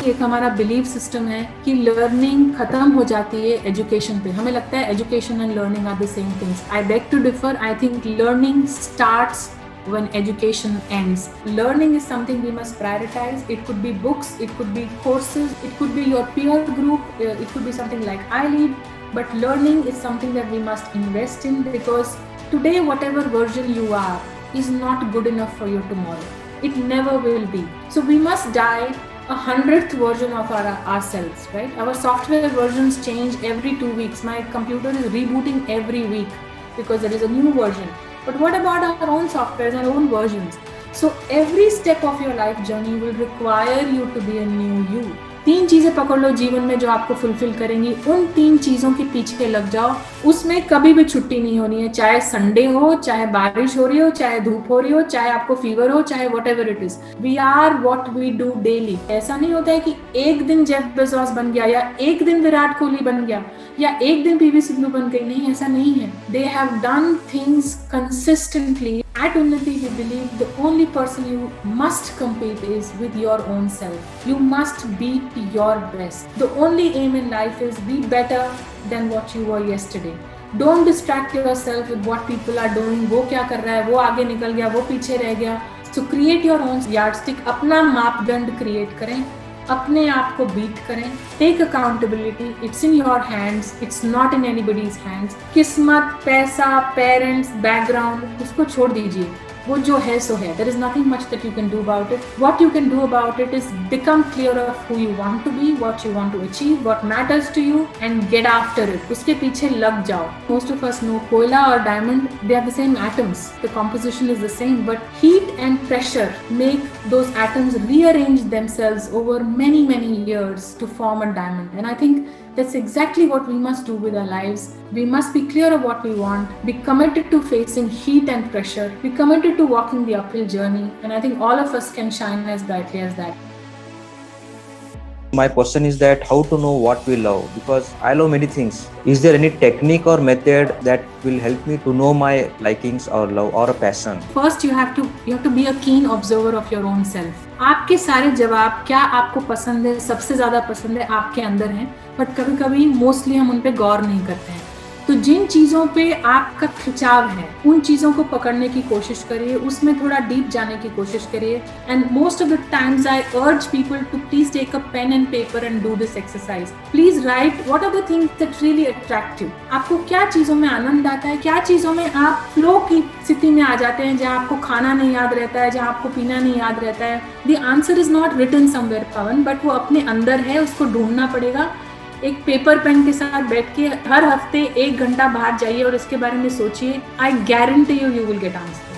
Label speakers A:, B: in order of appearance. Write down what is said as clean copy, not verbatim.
A: एक हमारा belief system है कि लर्निंग खत्म हो जाती है एजुकेशन पे। हमें लगता है education and learning are the same things. I beg to differ. I think learning starts when education ends. Learning is something we must prioritize. It could be books, it could be courses, it could be your peer group, it could be something like iLead. But learning is something that we must invest in, because today whatever version you are is not good enough for your tomorrow. It never will be. So we must die a 100th version of ourselves, right? Our software versions change every 2 weeks. My computer is rebooting every week because there is a new version. But what about our own softwares and own versions? So every step of your life journey will require you to be a new you. 3 चीजें पकड़ लो जीवन में जो आपको fulfil करेंगी, उन 3 चीजों के पीछे लग जाओ। उसमें कभी भी छुट्टी नहीं होनी है, चाहे संडे हो, चाहे बारिश हो रही हो, चाहे धूप हो रही हो, चाहे आपको फीवर हो, चाहे whatever it is. We are what we do daily. ऐसा नहीं होता है कि एक दिन जेफ बेजोस बन गया, या एक दिन विराट कोहली बन गया, या एक दिन पीवी सिंधु बन गई। नहीं, ऐसा नहीं है। They have done things consistently. At Unnati, we believe the only person you must compete is with your own self. You must be your best. The only aim in life is be better than what you were yesterday. Don't distract yourself with what people are doing. वो क्या कर रहा है, वो आगे निकल गया, वो पीछे रह गया. So create your own yardstick. अपना मापदंड create करें, अपने आप को बीट करें. Take accountability. It's in your hands, it's not in anybody's hands. किस्मत, पैसा, पेरेंट्स, बैकग्राउंड, उसको छोड़ दीजिए. वो जो है सो है. There is nothing much that you can do about it. What you can do about it is become clear of who you want to be, what you want to achieve, what matters to you, and get after it. उसके पीछे लग जाओ. Most of us know कोयला और diamond, they are the same atoms. The composition is the same, but heat and pressure make those atoms rearrange themselves over many, many years to form a diamond. And I think that's exactly what we must do with our lives. We must be clear of what we want, be committed to facing heat and pressure, be committed to walking the uphill journey, and I think all of us can shine as brightly as that.
B: My question is that how to know what we love, because I love many things. Is there any technique or method that will help me to know my likings or love or a passion?
A: First you have to be a keen observer of your own self. आपके सारे जवाब क्या आपको पसंद है, सबसे ज्यादा पसंद है, आपके अंदर हैं, बट कभी कभी मोस्टली हम उन पे गौर नहीं करते हैं. तो जिन चीज़ों पे आपका खिंचाव है, उन चीज़ों को पकड़ने की कोशिश करिए, उसमें थोड़ा डीप जाने की कोशिश करिए. And most of the times I urge people to please take a pen and paper and do this exercise. Please write what are the things that really attract you. आपको क्या चीज़ों में आनंद आता है, क्या चीज़ों में आप फ्लो की स्थिति में आ जाते हैं, जहाँ आपको खाना नहीं याद रहता है, जहाँ आपको पीना नहीं याद रहता है. The answer is not written somewhere, Pawan, but वो अपने अंदर है, उसको ढूंढना पड़ेगा. एक पेपर पेन के साथ बैठ के हर हफ्ते 1 घंटा बाहर जाइए और इसके बारे में सोचिए. I guarantee you will get answer.